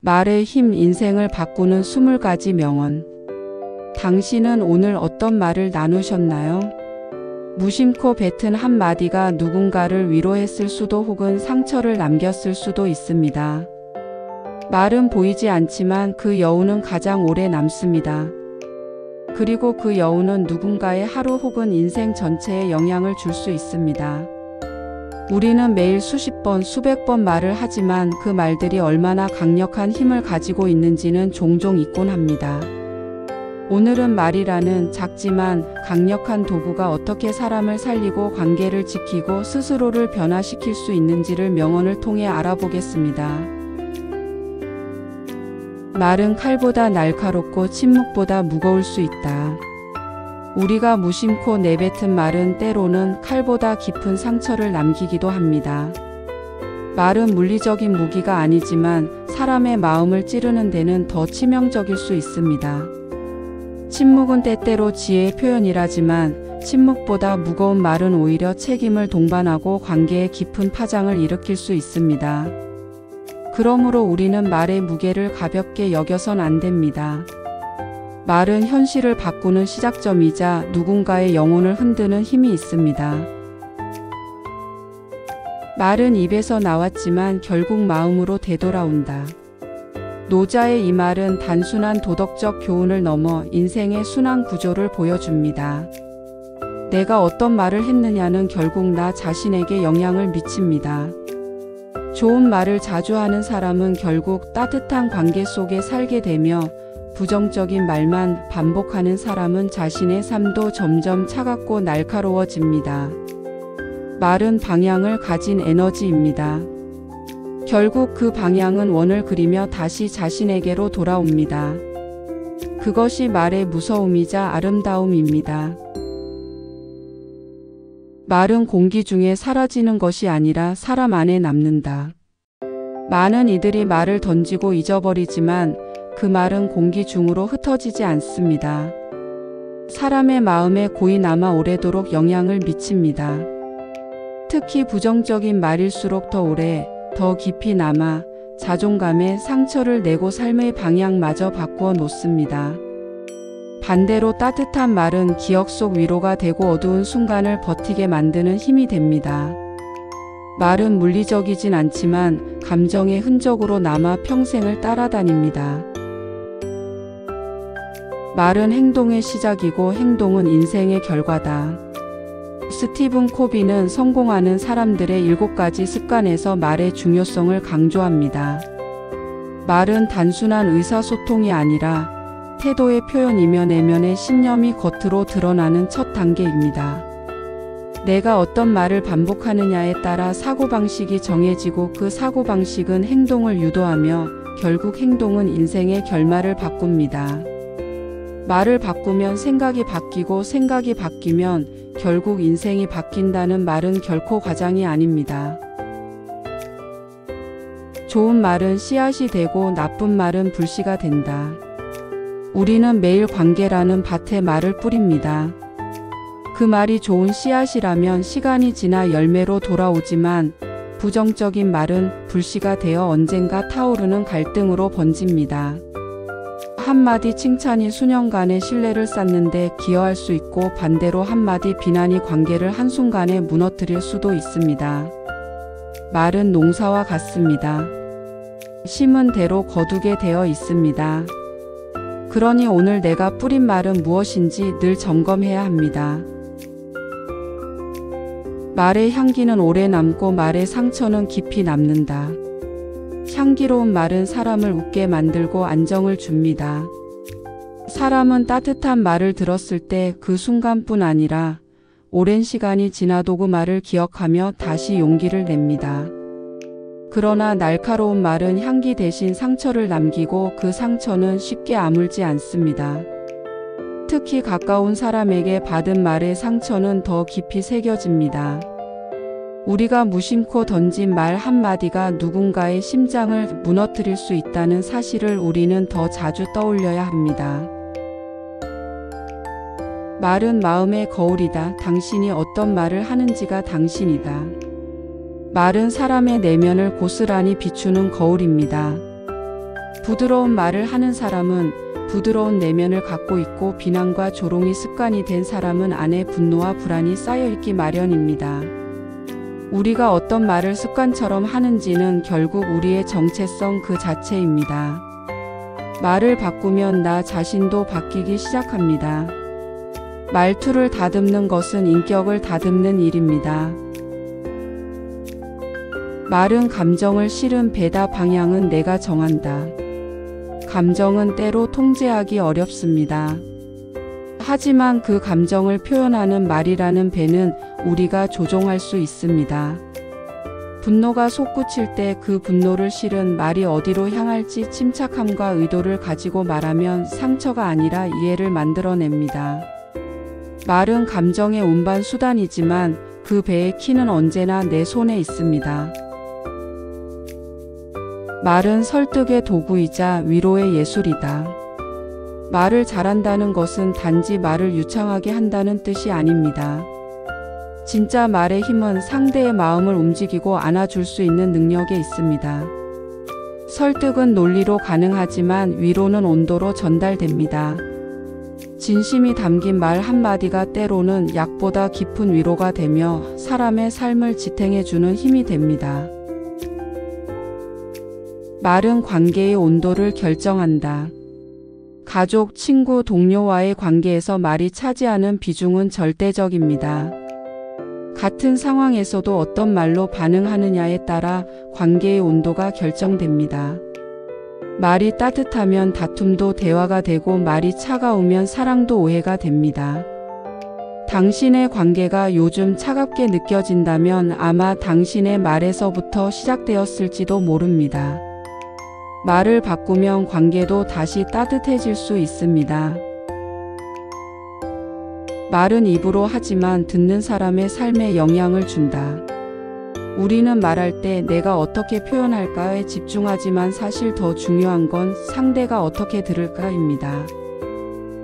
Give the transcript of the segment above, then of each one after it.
말의 힘, 인생을 바꾸는 20가지 명언. 당신은 오늘 어떤 말을 나누셨나요? 무심코 뱉은 한마디가 누군가를 위로했을 수도 혹은 상처를 남겼을 수도 있습니다. 말은 보이지 않지만 그 여운은 가장 오래 남습니다. 그리고 그 여운은 누군가의 하루 혹은 인생 전체에 영향을 줄 수 있습니다. 우리는 매일 수십 번, 수백 번 말을 하지만 그 말들이 얼마나 강력한 힘을 가지고 있는지는 종종 잊곤 합니다. 오늘은 말이라는 작지만 강력한 도구가 어떻게 사람을 살리고 관계를 지키고 스스로를 변화시킬 수 있는지를 명언을 통해 알아보겠습니다. 말은 칼보다 날카롭고 침묵보다 무거울 수 있다. 우리가 무심코 내뱉은 말은 때로는 칼보다 깊은 상처를 남기기도 합니다. 말은 물리적인 무기가 아니지만 사람의 마음을 찌르는 데는 더 치명적일 수 있습니다. 침묵은 때때로 지혜의 표현이라지만 침묵보다 무거운 말은 오히려 책임을 동반하고 관계에 깊은 파장을 일으킬 수 있습니다. 그러므로 우리는 말의 무게를 가볍게 여겨선 안 됩니다. 말은 현실을 바꾸는 시작점이자 누군가의 영혼을 흔드는 힘이 있습니다. 말은 입에서 나왔지만 결국 마음으로 되돌아온다. 노자의 이 말은 단순한 도덕적 교훈을 넘어 인생의 순환 구조를 보여줍니다. 내가 어떤 말을 했느냐는 결국 나 자신에게 영향을 미칩니다. 좋은 말을 자주 하는 사람은 결국 따뜻한 관계 속에 살게 되며 부정적인 말만 반복하는 사람은 자신의 삶도 점점 차갑고 날카로워집니다. 말은 방향을 가진 에너지입니다. 결국 그 방향은 원을 그리며 다시 자신에게로 돌아옵니다. 그것이 말의 무서움이자 아름다움입니다. 말은 공기 중에 사라지는 것이 아니라 사람 안에 남는다. 많은 이들이 말을 던지고 잊어버리지만 그 말은 공기 중으로 흩어지지 않습니다. 사람의 마음에 고이 남아 오래도록 영향을 미칩니다. 특히 부정적인 말일수록 더 오래, 더 깊이 남아 자존감에 상처를 내고 삶의 방향마저 바꾸어 놓습니다. 반대로 따뜻한 말은 기억 속 위로가 되고 어두운 순간을 버티게 만드는 힘이 됩니다. 말은 물리적이진 않지만 감정의 흔적으로 남아 평생을 따라다닙니다. 말은 행동의 시작이고 행동은 인생의 결과다. 스티븐 코비는 성공하는 사람들의 7가지 습관에서 말의 중요성을 강조합니다. 말은 단순한 의사소통이 아니라 태도의 표현이며 내면의 신념이 겉으로 드러나는 첫 단계입니다. 내가 어떤 말을 반복하느냐에 따라 사고방식이 정해지고 그 사고방식은 행동을 유도하며 결국 행동은 인생의 결말을 바꿉니다. 말을 바꾸면 생각이 바뀌고 생각이 바뀌면 결국 인생이 바뀐다는 말은 결코 과장이 아닙니다. 좋은 말은 씨앗이 되고 나쁜 말은 불씨가 된다. 우리는 매일 관계라는 밭에 말을 뿌립니다. 그 말이 좋은 씨앗이라면 시간이 지나 열매로 돌아오지만 부정적인 말은 불씨가 되어 언젠가 타오르는 갈등으로 번집니다. 한마디 칭찬이 수년간의 신뢰를 쌓는데 기여할 수 있고 반대로 한마디 비난이 관계를 한순간에 무너뜨릴 수도 있습니다. 말은 농사와 같습니다. 심은 대로 거두게 되어 있습니다. 그러니 오늘 내가 뿌린 말은 무엇인지 늘 점검해야 합니다. 말의 향기는 오래 남고 말의 상처는 깊이 남는다. 향기로운 말은 사람을 웃게 만들고 안정을 줍니다. 사람은 따뜻한 말을 들었을 때 그 순간뿐 아니라 오랜 시간이 지나도 그 말을 기억하며 다시 용기를 냅니다. 그러나 날카로운 말은 향기 대신 상처를 남기고 그 상처는 쉽게 아물지 않습니다. 특히 가까운 사람에게 받은 말의 상처는 더 깊이 새겨집니다. 우리가 무심코 던진 말 한마디가 누군가의 심장을 무너뜨릴 수 있다는 사실을 우리는 더 자주 떠올려야 합니다. 말은 마음의 거울이다. 당신이 어떤 말을 하는지가 당신이다. 말은 사람의 내면을 고스란히 비추는 거울입니다. 부드러운 말을 하는 사람은 부드러운 내면을 갖고 있고, 비난과 조롱이 습관이 된 사람은 안에 분노와 불안이 쌓여있기 마련입니다. 우리가 어떤 말을 습관처럼 하는지는 결국 우리의 정체성 그 자체입니다. 말을 바꾸면 나 자신도 바뀌기 시작합니다. 말투를 다듬는 것은 인격을 다듬는 일입니다. 말은 감정을 실은 배다. 방향은 내가 정한다. 감정은 때로 통제하기 어렵습니다. 하지만 그 감정을 표현하는 말이라는 배는 우리가 조종할 수 있습니다. 분노가 솟구칠 때 그 분노를 실은 말이 어디로 향할지 침착함과 의도를 가지고 말하면 상처가 아니라 이해를 만들어냅니다. 말은 감정의 운반 수단이지만 그 배의 키는 언제나 내 손에 있습니다. 말은 설득의 도구이자 위로의 예술이다. 말을 잘한다는 것은 단지 말을 유창하게 한다는 뜻이 아닙니다. 진짜 말의 힘은 상대의 마음을 움직이고 안아줄 수 있는 능력에 있습니다. 설득은 논리로 가능하지만 위로는 온도로 전달됩니다. 진심이 담긴 말 한마디가 때로는 약보다 깊은 위로가 되며 사람의 삶을 지탱해주는 힘이 됩니다. 말은 관계의 온도를 결정한다. 가족, 친구, 동료와의 관계에서 말이 차지하는 비중은 절대적입니다. 같은 상황에서도 어떤 말로 반응하느냐에 따라 관계의 온도가 결정됩니다. 말이 따뜻하면 다툼도 대화가 되고, 말이 차가우면 사랑도 오해가 됩니다. 당신의 관계가 요즘 차갑게 느껴진다면 아마 당신의 말에서부터 시작되었을지도 모릅니다. 말을 바꾸면 관계도 다시 따뜻해질 수 있습니다. 말은 입으로 하지만 듣는 사람의 삶에 영향을 준다. 우리는 말할 때 내가 어떻게 표현할까에 집중하지만 사실 더 중요한 건 상대가 어떻게 들을까입니다.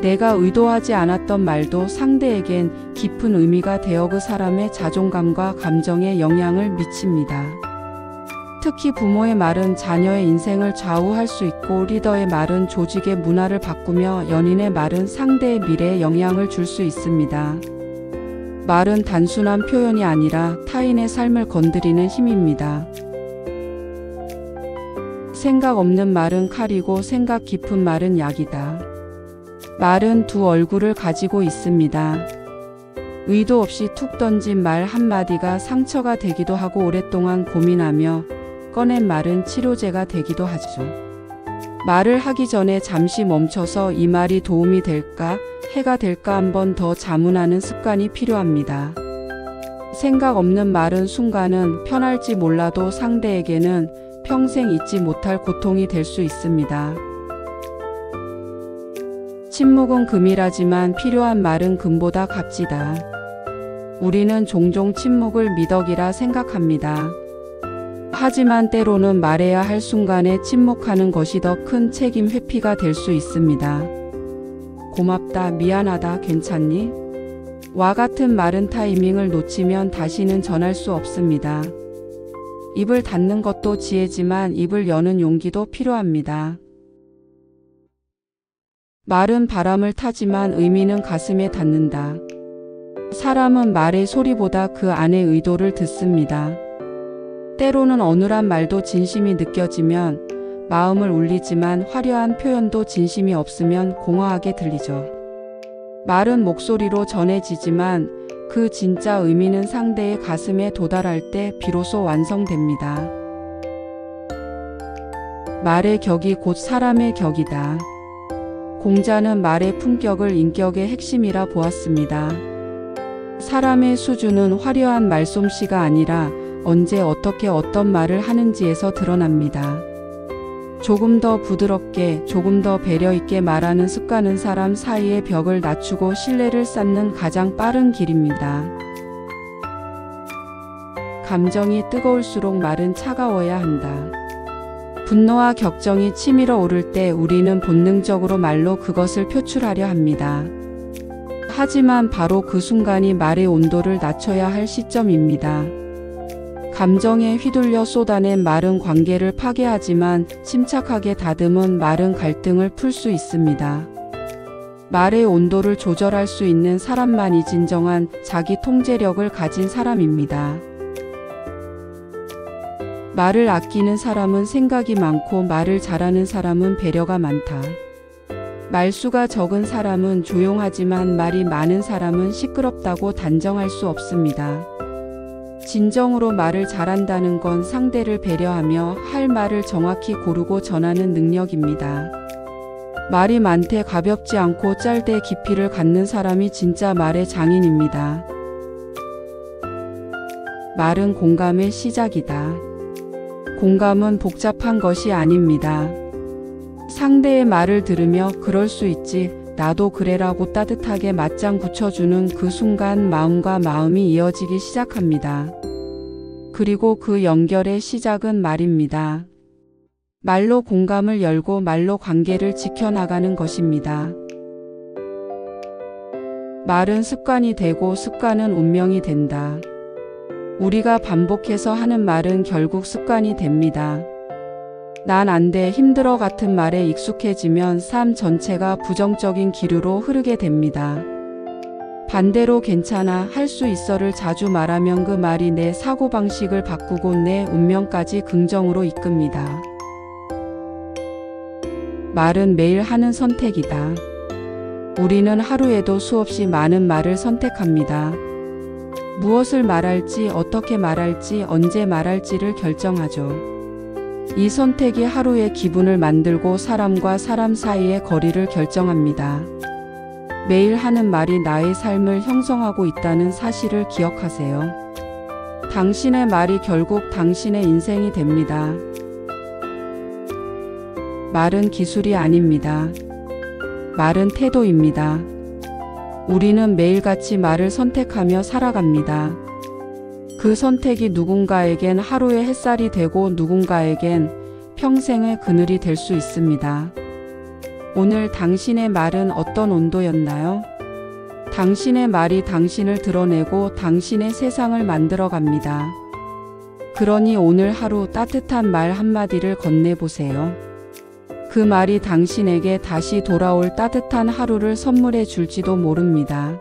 내가 의도하지 않았던 말도 상대에겐 깊은 의미가 되어 그 사람의 자존감과 감정에 영향을 미칩니다. 특히 부모의 말은 자녀의 인생을 좌우할 수 있고, 리더의 말은 조직의 문화를 바꾸며, 연인의 말은 상대의 미래에 영향을 줄 수 있습니다. 말은 단순한 표현이 아니라 타인의 삶을 건드리는 힘입니다. 생각 없는 말은 칼이고 생각 깊은 말은 약이다. 말은 두 얼굴을 가지고 있습니다. 의도 없이 툭 던진 말 한마디가 상처가 되기도 하고, 오랫동안 고민하며 꺼낸 말은 치료제가 되기도 하죠. 말을 하기 전에 잠시 멈춰서 이 말이 도움이 될까, 해가 될까 한 번 더 자문하는 습관이 필요합니다. 생각 없는 말은 순간은 편할지 몰라도 상대에게는 평생 잊지 못할 고통이 될 수 있습니다. 침묵은 금이라지만 필요한 말은 금보다 값지다. 우리는 종종 침묵을 미덕이라 생각합니다. 하지만 때로는 말해야 할 순간에 침묵하는 것이 더 큰 책임 회피가 될 수 있습니다. 고맙다, 미안하다, 괜찮니? 와 같은 말은 타이밍을 놓치면 다시는 전할 수 없습니다. 입을 닫는 것도 지혜지만 입을 여는 용기도 필요합니다. 말은 바람을 타지만 의미는 가슴에 닿는다. 사람은 말의 소리보다 그 안의 의도를 듣습니다. 때로는 어눌한 말도 진심이 느껴지면 마음을 울리지만, 화려한 표현도 진심이 없으면 공허하게 들리죠. 말은 목소리로 전해지지만 그 진짜 의미는 상대의 가슴에 도달할 때 비로소 완성됩니다. 말의 격이 곧 사람의 격이다. 공자는 말의 품격을 인격의 핵심이라 보았습니다. 사람의 수준은 화려한 말솜씨가 아니라 언제 어떻게 어떤 말을 하는지에서 드러납니다. 조금 더 부드럽게, 조금 더 배려있게 말하는 습관은 사람 사이의 벽을 낮추고 신뢰를 쌓는 가장 빠른 길입니다. 감정이 뜨거울수록 말은 차가워야 한다. 분노와 격정이 치밀어 오를 때 우리는 본능적으로 말로 그것을 표출하려 합니다. 하지만 바로 그 순간이 말의 온도를 낮춰야 할 시점입니다. 감정에 휘둘려 쏟아낸 말은 관계를 파괴하지만 침착하게 다듬은 말은 갈등을 풀 수 있습니다. 말의 온도를 조절할 수 있는 사람만이 진정한 자기 통제력을 가진 사람입니다. 말을 아끼는 사람은 생각이 많고 말을 잘하는 사람은 배려가 많다. 말수가 적은 사람은 조용하지만 말이 많은 사람은 시끄럽다고 단정할 수 없습니다. 진정으로 말을 잘한다는 건 상대를 배려하며 할 말을 정확히 고르고 전하는 능력입니다. 말이 많되 가볍지 않고 짤때 깊이를 갖는 사람이 진짜 말의 장인입니다. 말은 공감의 시작이다. 공감은 복잡한 것이 아닙니다. 상대의 말을 들으며 그럴 수 있지, 나도 그래라고 따뜻하게 맞장 붙여주는 그 순간 마음과 마음이 이어지기 시작합니다. 그리고 그 연결의 시작은 말입니다. 말로 공감을 열고 말로 관계를 지켜나가는 것입니다. 말은 습관이 되고 습관은 운명이 된다. 우리가 반복해서 하는 말은 결국 습관이 됩니다. 난 안 돼, 힘들어 같은 말에 익숙해지면 삶 전체가 부정적인 기류로 흐르게 됩니다. 반대로 괜찮아, 할 수 있어를 자주 말하면 그 말이 내 사고방식을 바꾸고 내 운명까지 긍정으로 이끕니다. 말은 매일 하는 선택이다. 우리는 하루에도 수없이 많은 말을 선택합니다. 무엇을 말할지, 어떻게 말할지, 언제 말할지를 결정하죠. 이 선택이 하루의 기분을 만들고 사람과 사람 사이의 거리를 결정합니다. 매일 하는 말이 나의 삶을 형성하고 있다는 사실을 기억하세요. 당신의 말이 결국 당신의 인생이 됩니다. 말은 기술이 아닙니다. 말은 태도입니다. 우리는 매일같이 말을 선택하며 살아갑니다. 그 선택이 누군가에겐 하루의 햇살이 되고 누군가에겐 평생의 그늘이 될 수 있습니다. 오늘 당신의 말은 어떤 온도였나요? 당신의 말이 당신을 드러내고 당신의 세상을 만들어 갑니다. 그러니 오늘 하루 따뜻한 말 한마디를 건네보세요. 그 말이 당신에게 다시 돌아올 따뜻한 하루를 선물해 줄지도 모릅니다.